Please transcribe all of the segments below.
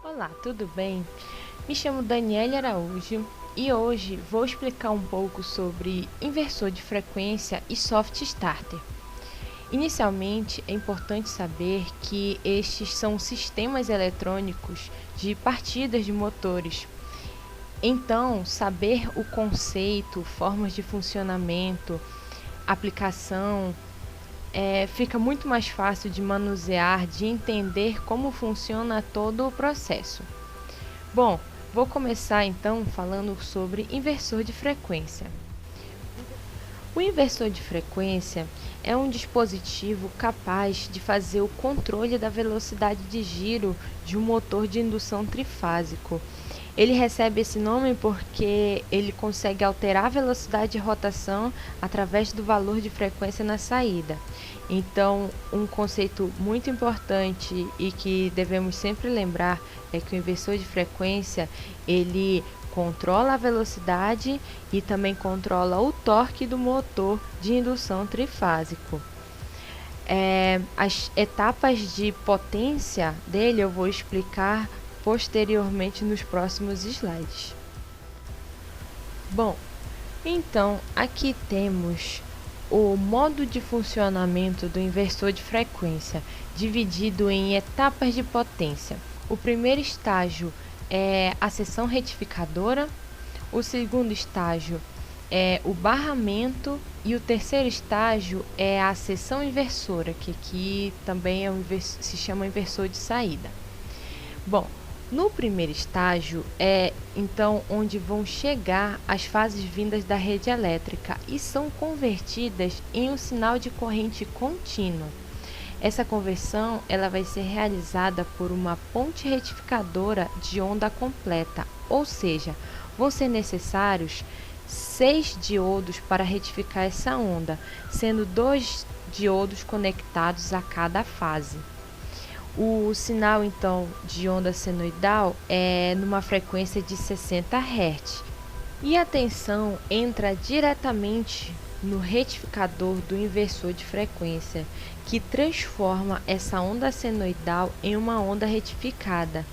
Olá, tudo bem? Me chamo Daniele Araújo e hoje vou explicar um pouco sobre inversor de frequência e soft starter. Inicialmente, é importante saber que estes são sistemas eletrônicos de partidas de motores. Então, saber o conceito, formas de funcionamento, aplicação, fica muito mais fácil de manusear, de entender como funciona todo o processo. Bom, vou começar então falando sobre inversor de frequência. O inversor de frequência é um dispositivo capaz de fazer o controle da velocidade de giro de um motor de indução trifásico. Ele recebe esse nome porque ele consegue alterar a velocidade de rotação através do valor de frequência na saída. Então, um conceito muito importante e que devemos sempre lembrar é que o inversor de frequência, ele controla a velocidade e também controla o torque do motor de indução trifásico. As etapas de potência dele eu vou explicar posteriormente nos próximos slides. Bom, então aqui temos o modo de funcionamento do inversor de frequência, dividido em etapas de potência. O primeiro estágio é a seção retificadora, o segundo estágio é o barramento e o terceiro estágio é a seção inversora, que aqui também se chama inversor de saída. Bom, no primeiro estágio é então onde vão chegar as fases vindas da rede elétrica e são convertidas em um sinal de corrente contínua. Essa conversão ela vai ser realizada por uma ponte retificadora de onda completa, ou seja, vão ser necessários 6 diodos para retificar essa onda, sendo 2 diodos conectados a cada fase. O sinal então de onda senoidal é numa frequência de 60 Hz e a tensão entra diretamente no retificador do inversor de frequência, que transforma essa onda senoidal em uma onda retificada.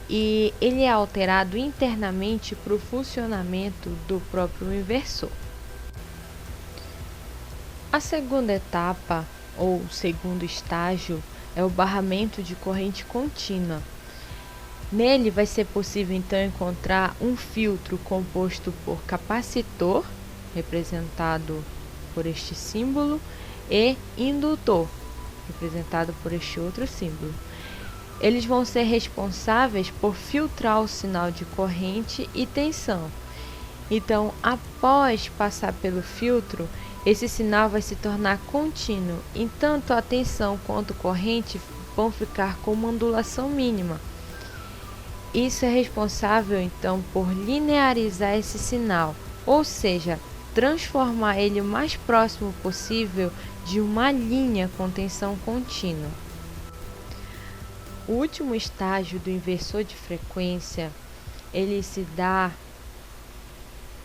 E ele é alterado internamente para o funcionamento do próprio inversor. A segunda etapa, ou segundo estágio, é o barramento de corrente contínua. Nele vai ser possível então encontrar um filtro composto por capacitor, representado por este símbolo, e indutor, representado por este outro símbolo. Eles vão ser responsáveis por filtrar o sinal de corrente e tensão. Então, após passar pelo filtro, esse sinal vai se tornar contínuo, e tanto a tensão quanto a corrente vão ficar com uma ondulação mínima. Isso é responsável então por linearizar esse sinal, ou seja, transformar ele o mais próximo possível de uma linha com tensão contínua. O último estágio do inversor de frequência, ele se dá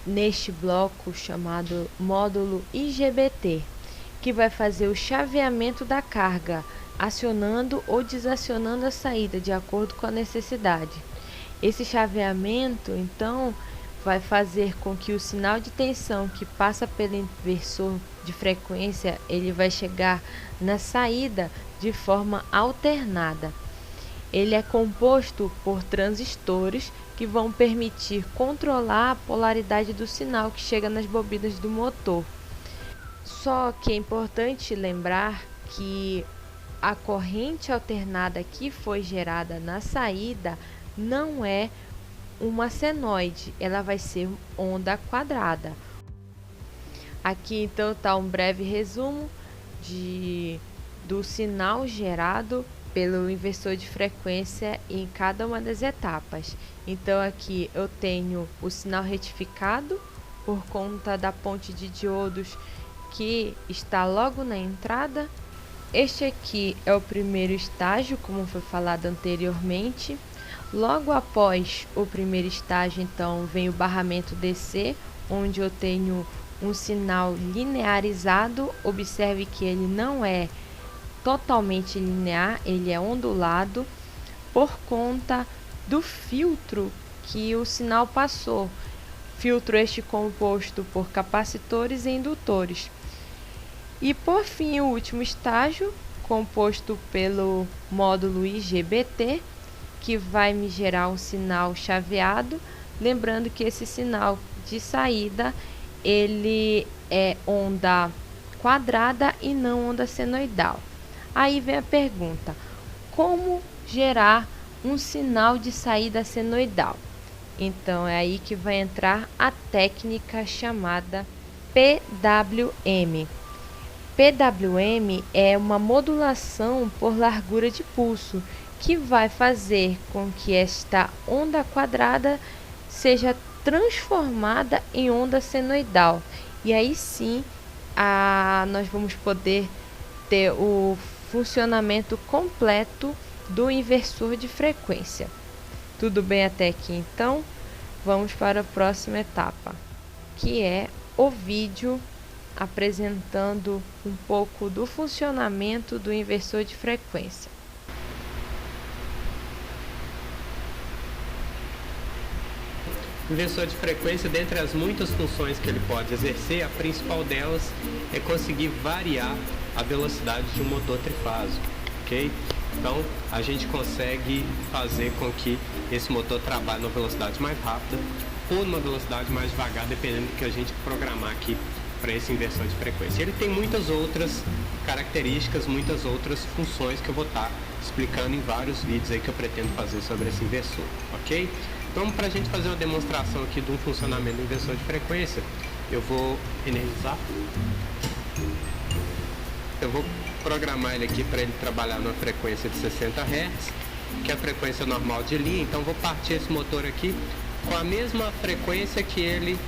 neste bloco chamado módulo IGBT, que vai fazer o chaveamento da carga, acionando ou desacionando a saída de acordo com a necessidade. Esse chaveamento, então, vai fazer com que o sinal de tensão que passa pelo inversor de frequência, ele vai chegar na saída de forma alternada. Ele é composto por transistores que vão permitir controlar a polaridade do sinal que chega nas bobinas do motor. Só que é importante lembrar que a corrente alternada que foi gerada na saída não é uma senoide, ela vai ser onda quadrada. Aqui então está um breve resumo do sinal gerado pelo inversor de frequência em cada uma das etapas. Então aqui eu tenho o sinal retificado por conta da ponte de diodos que está logo na entrada. Este aqui é o primeiro estágio, como foi falado anteriormente. Logo após o primeiro estágio, então, vem o barramento DC, onde eu tenho um sinal linearizado. Observe que ele não é totalmente linear, ele é ondulado por conta do filtro que o sinal passou. Filtro este composto por capacitores e indutores. E por fim, o último estágio, composto pelo módulo IGBT, que vai me gerar um sinal chaveado, lembrando que esse sinal de saída ele é onda quadrada e não onda senoidal. Aí vem a pergunta: como gerar um sinal de saída senoidal? Então é aí que vai entrar a técnica chamada PWM. PWM é uma modulação por largura de pulso, que vai fazer com que esta onda quadrada seja transformada em onda senoidal. E aí sim, nós vamos poder ter o funcionamento completo do inversor de frequência. Tudo bem até aqui? Então, vamos para a próxima etapa, que é o vídeo apresentando um pouco do funcionamento do inversor de frequência. Inversor de frequência, dentre as muitas funções que ele pode exercer, a principal delas é conseguir variar a velocidade de um motor trifásico, ok? Então, a gente consegue fazer com que esse motor trabalhe numa velocidade mais rápida ou numa velocidade mais devagar, dependendo do que a gente programar aqui para esse inversor de frequência. Ele tem muitas outras características, muitas outras funções que eu vou estar explicando em vários vídeos aí que eu pretendo fazer sobre esse inversor, ok? Então, para a gente fazer uma demonstração aqui de um funcionamento do inversor de frequência, eu vou energizar. Eu vou programar ele aqui para ele trabalhar numa frequência de 60 Hz, que é a frequência normal de linha. Então, vou partir esse motor aqui com a mesma frequência que ele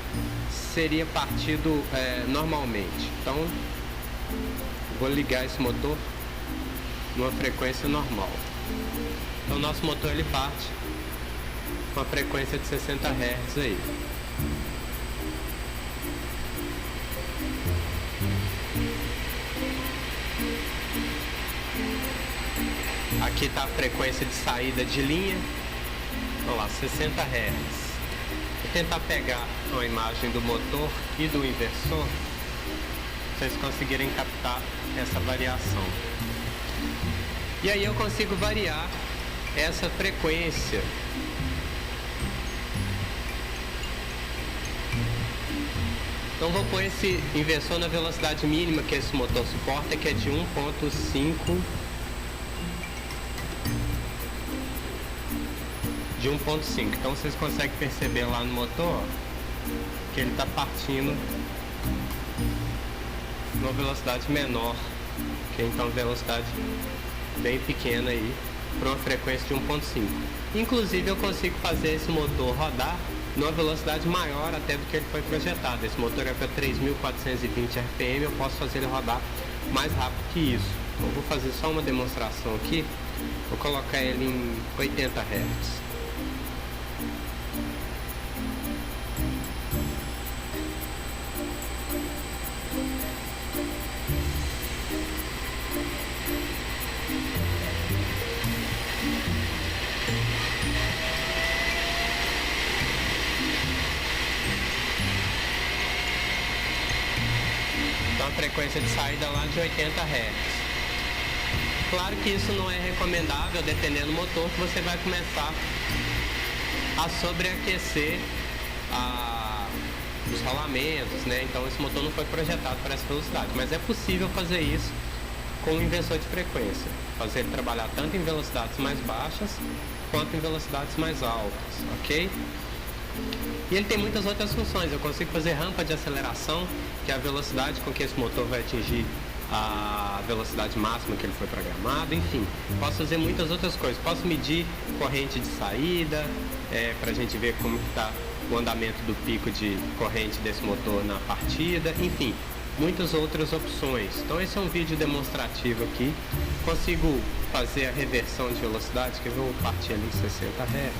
seria partido normalmente. Então, vou ligar esse motor numa frequência normal. Então, nosso motor ele parte com a frequência de 60 Hz aí. Aqui está a frequência de saída de linha. Vamos lá, 60 Hz. Vou tentar pegar uma imagem do motor e do inversor, para vocês conseguirem captar essa variação. E aí eu consigo variar essa frequência. Então vou pôr esse inversor na velocidade mínima que esse motor suporta, que é de 1.5. De 1.5. Então vocês conseguem perceber lá no motor que ele está partindo numa velocidade menor, que então velocidade bem pequena aí para uma frequência de 1.5. Inclusive eu consigo fazer esse motor rodar numa velocidade maior até do que ele foi projetado. Esse motor é para 3.420 RPM, eu posso fazer ele rodar mais rápido que isso. Então, vou fazer só uma demonstração aqui. Vou colocar ele em 80 Hz. Então a frequência de saída lá de 80 Hz. Claro que isso não é recomendável, dependendo do motor, que você vai começar a sobreaquecer os rolamentos, né? Então esse motor não foi projetado para essa velocidade, mas é possível fazer isso com o inversor de frequência, fazer ele trabalhar tanto em velocidades mais baixas quanto em velocidades mais altas, ok? E ele tem muitas outras funções. Eu consigo fazer rampa de aceleração, que é a velocidade com que esse motor vai atingir a velocidade máxima que ele foi programado. Enfim, posso fazer muitas outras coisas. Posso medir corrente de saída, para a gente ver como está o andamento do pico de corrente desse motor na partida. Enfim, muitas outras opções. Então esse é um vídeo demonstrativo aqui. Consigo fazer a reversão de velocidade, que eu vou partir ali em 60 Hz.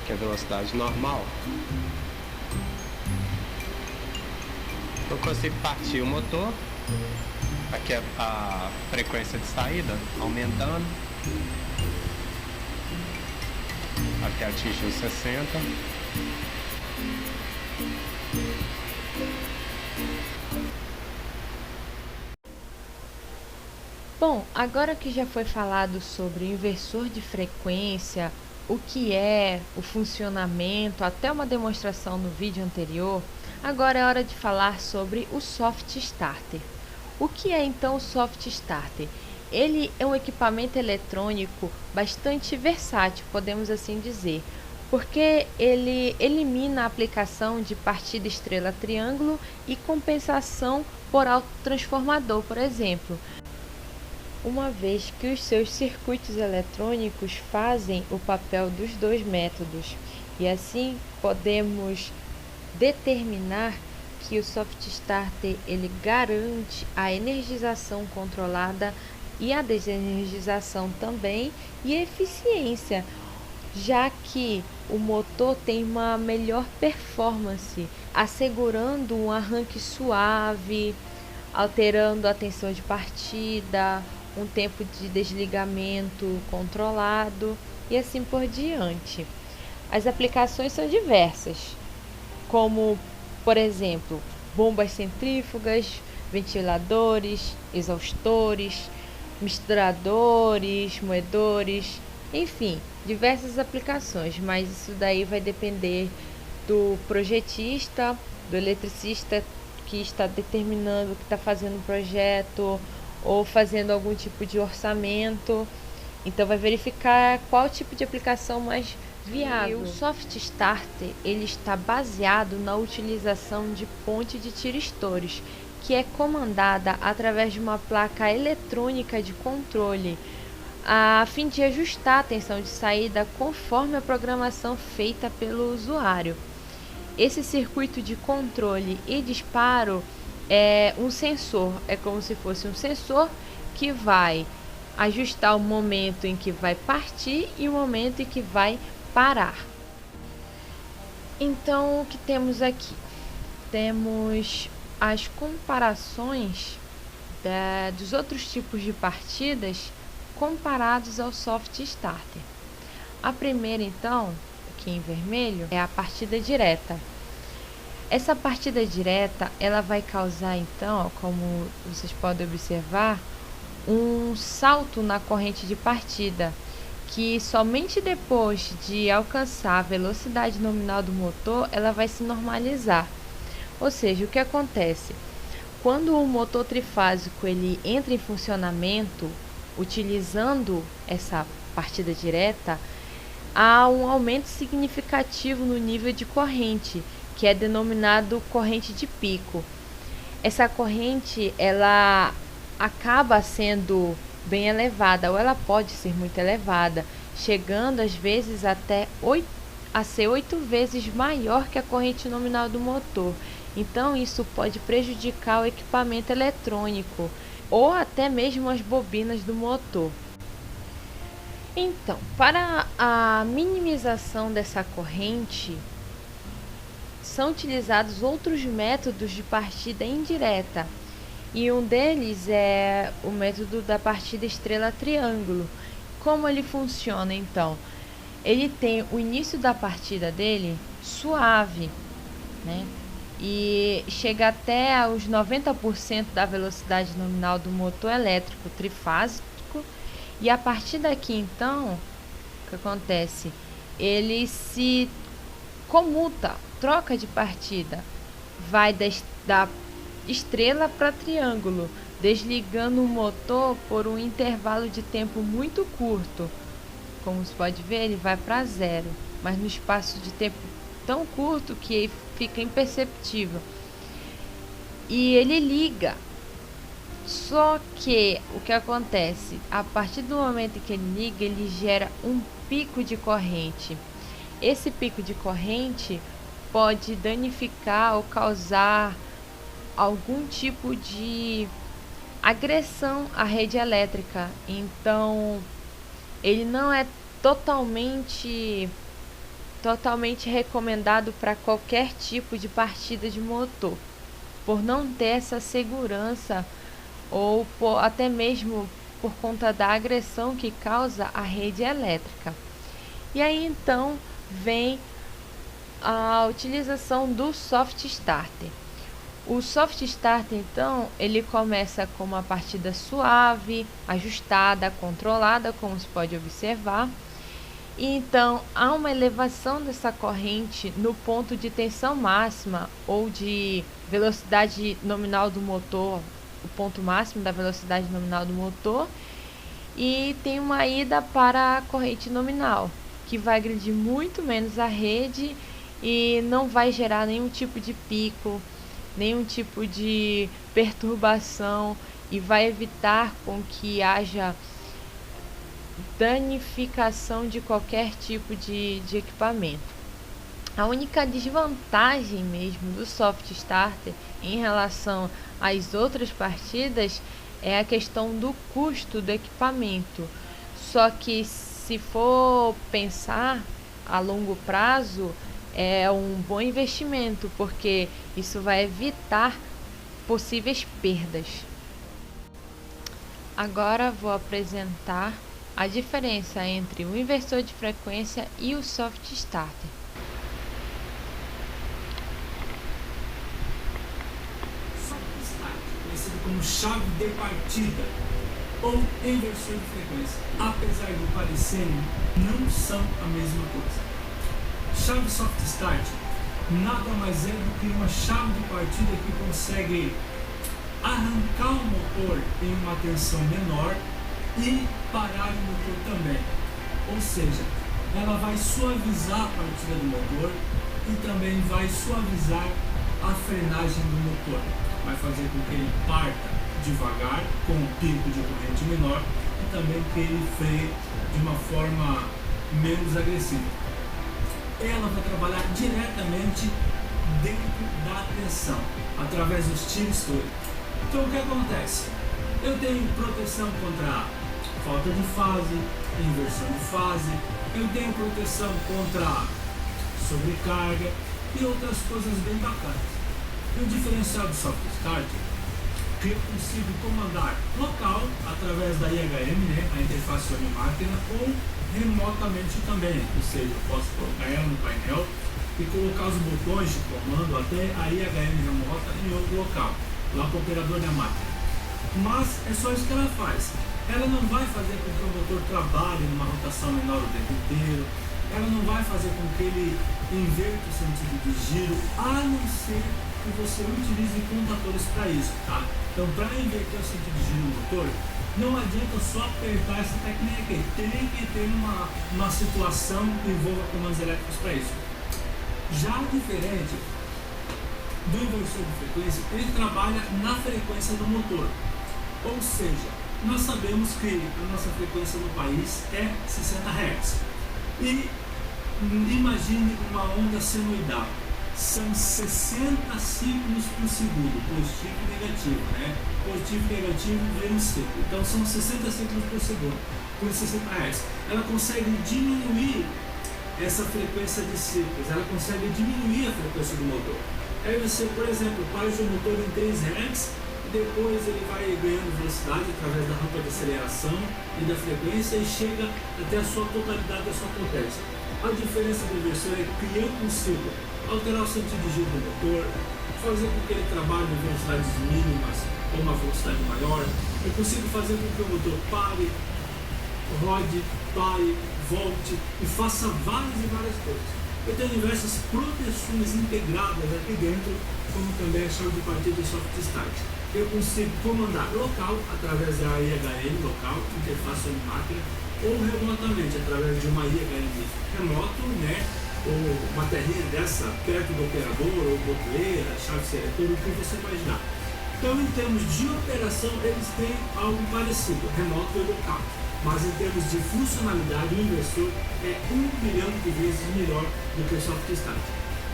Que é a velocidade normal. Eu consigo partir o motor. Aqui é a frequência de saída aumentando. até atingir os 60. Bom, agora que já foi falado sobre o inversor de frequência, o que é, o funcionamento, até uma demonstração no vídeo anterior, agora é hora de falar sobre o Soft Starter. O que é então o Soft Starter? Ele é um equipamento eletrônico bastante versátil, podemos assim dizer, porque ele elimina a aplicação de partida estrela-triângulo e compensação por autotransformador, por exemplo, uma vez que os seus circuitos eletrônicos fazem o papel dos dois métodos, e assim podemos determinar que o Soft Starter ele garante a energização controlada e a desenergização também, e eficiência, já que o motor tem uma melhor performance, assegurando um arranque suave, alterando a tensão de partida, um tempo de desligamento controlado e assim por diante. As aplicações são diversas, como, por exemplo, bombas centrífugas, ventiladores, exaustores, misturadores, moedores, enfim, diversas aplicações, mas isso daí vai depender do projetista, do eletricista que está determinando, que está fazendo o projeto ou fazendo algum tipo de orçamento. Então vai verificar qual tipo de aplicação mais viável. E o Soft Starter ele está baseado na utilização de ponte de tiristores, que é comandada através de uma placa eletrônica de controle, a fim de ajustar a tensão de saída conforme a programação feita pelo usuário. Esse circuito de controle e disparo é um sensor, é como se fosse um sensor que vai ajustar o momento em que vai partir e o momento em que vai parar. Então, o que temos aqui? Temos as comparações dos outros tipos de partidas comparados ao Soft Starter. A primeira, então, aqui em vermelho, é a partida direta. Essa partida direta, ela vai causar, então, como vocês podem observar, um salto na corrente de partida, que somente depois de alcançar a velocidade nominal do motor, ela vai se normalizar. Ou seja, o que acontece? Quando o motor trifásico ele entra em funcionamento, utilizando essa partida direta, há um aumento significativo no nível de corrente, que é denominado corrente de pico. Essa corrente ela acaba sendo bem elevada, ou ela pode ser muito elevada, chegando às vezes até a ser 8 vezes maior que a corrente nominal do motor. Então isso pode prejudicar o equipamento eletrônico ou até mesmo as bobinas do motor. Então, para a minimização dessa corrente, são utilizados outros métodos de partida indireta, e um deles é o método da partida estrela-triângulo. Como ele funciona, então? Ele tem o início da partida dele suave, né? E chega até aos 90% da velocidade nominal do motor elétrico trifásico, e a partir daqui, então, o que acontece? Ele se comuta, troca de partida, vai da estrela para triângulo, desligando o motor por um intervalo de tempo muito curto. Como você pode ver, ele vai para zero, mas no espaço de tempo tão curto que fica imperceptível. E ele liga. Só que o que acontece? A partir do momento que ele liga, ele gera um pico de corrente. Esse pico de corrente pode danificar ou causar algum tipo de agressão à rede elétrica. Então, ele não é totalmente recomendado para qualquer tipo de partida de motor, por não ter essa segurança ou até mesmo por conta da agressão que causa a rede elétrica. E aí então vem a utilização do Soft Starter. O Soft Starter, então, ele começa com uma partida suave, ajustada, controlada, como se pode observar. E então, há uma elevação dessa corrente no ponto de tensão máxima ou de velocidade nominal do motor, o ponto máximo da velocidade nominal do motor, e tem uma ida para a corrente nominal, que vai agredir muito menos a rede e não vai gerar nenhum tipo de pico, nenhum tipo de perturbação, e vai evitar com que haja danificação de qualquer tipo de equipamento. A única desvantagem mesmo do Soft Starter em relação às outras partidas é a questão do custo do equipamento. Só que se for pensar a longo prazo, é um bom investimento, porque isso vai evitar possíveis perdas. Agora vou apresentar a diferença entre o inversor de frequência e o Soft Starter. Soft Starter, conhecido como chave de partida ou inversor de frequência, apesar de parecerem, não são a mesma coisa. Chave Soft Start nada mais é do que uma chave de partida que consegue arrancar o motor em uma tensão menor e parar o motor também. Ou seja, ela vai suavizar a partida do motor e também vai suavizar a frenagem do motor. Vai fazer com que ele parta devagar, com um pico de corrente menor, e também que ele freie de uma forma menos agressiva. Ela vai trabalhar diretamente dentro da tensão, através dos tiros. Então o que acontece? Eu tenho proteção contra falta de fase, inversão de fase, eu tenho proteção contra sobrecarga e outras coisas bem bacanas. E o diferencial do Soft Start é que eu consigo comandar local através da IHM, a interface homem-máquina, ou remotamente também, ou seja, eu posso colocar ela no painel e colocar os botões de comando até a IHM remota em outro local, lá para o operador da máquina. Mas é só isso que ela faz. Ela não vai fazer com que o motor trabalhe numa rotação menor o tempo inteiro, ela não vai fazer com que ele inverta o sentido de giro, a não ser que você utilize contatores para isso, tá? Então, para inverter o sentido de giro do motor, não adianta só apertar essa técnica aqui, tem que ter uma situação que envolva comandos elétricos para isso. Já diferente do inversor de frequência, ele trabalha na frequência do motor, ou seja, nós sabemos que a nossa frequência no país é 60 Hz. E imagine uma onda senoidal. São 60 ciclos por segundo, positivo e negativo, Positivo e negativo vezes ciclo. Então são 60 ciclos por segundo, por 60 Hz. Ela consegue diminuir essa frequência de ciclos, ela consegue diminuir a frequência do motor. Aí você, por exemplo, faz o motor em 3 Hz, e depois ele vai ganhando velocidade através da rampa de aceleração e da frequência e chega até a sua totalidade da sua potência. A diferença do inversor é que eu consigo alterar o sentido de giro do motor, fazer com que ele trabalhe em velocidades mínimas ou uma velocidade maior. Eu consigo fazer com que o motor pare, rode, pare, volte e faça várias e várias coisas. Eu tenho diversas proteções integradas aqui dentro, como também a chave de partida do Soft Start. Eu consigo comandar local, através da IHM local, interface de máquina, ou remotamente, através de uma IHM remoto, ou uma terrinha dessa perto do operador, ou botoeira, chave seletora, o que você imaginar. Então, em termos de operação, eles têm algo parecido, remoto e local. Mas em termos de funcionalidade, o inversor é 1 bilhão de vezes melhor do que o Soft Start.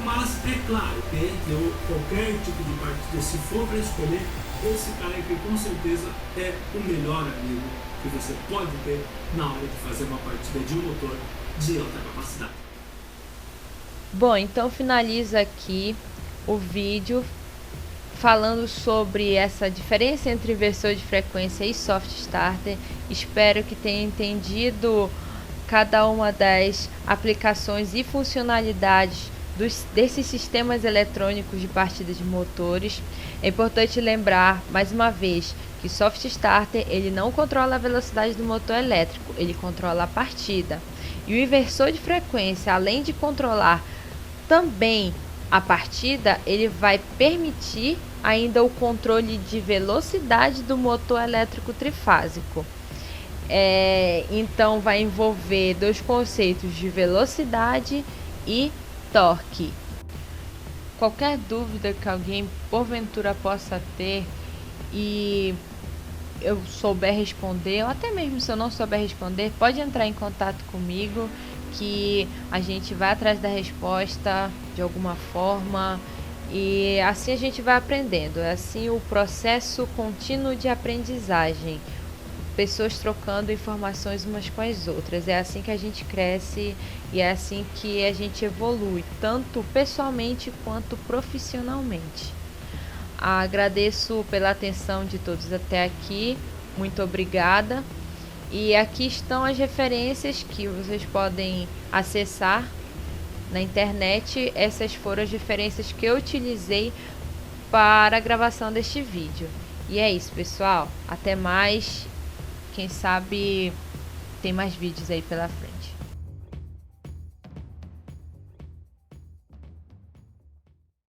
Mas é claro que entre qualquer tipo de partida, se for para escolher, esse cara aqui com certeza é o melhor amigo que você pode ter na hora de fazer uma partida de um motor de alta capacidade. Bom, então finaliza aqui o vídeo falando sobre essa diferença entre inversor de frequência e soft starter. Espero que tenha entendido cada uma das aplicações e funcionalidades desses sistemas eletrônicos de partida de motores. É importante lembrar, mais uma vez, que soft starter ele não controla a velocidade do motor elétrico, ele controla a partida. E o inversor de frequência, além de controlar também a partida, ele vai permitir ainda o controle de velocidade do motor elétrico trifásico. Então vai envolver dois conceitos de velocidade e torque. Qualquer dúvida que alguém porventura possa ter e eu souber responder, ou até mesmo se eu não souber responder, pode entrar em contato comigo que a gente vai atrás da resposta de alguma forma e assim a gente vai aprendendo. É assim o processo contínuo de aprendizagem, pessoas trocando informações umas com as outras. É assim que a gente cresce e é assim que a gente evolui, tanto pessoalmente quanto profissionalmente. Agradeço pela atenção de todos até aqui, muito obrigada. E aqui estão as referências que vocês podem acessar na internet. Essas foram as referências que eu utilizei para a gravação deste vídeo. E é isso, pessoal. Até mais. Quem sabe tem mais vídeos aí pela frente.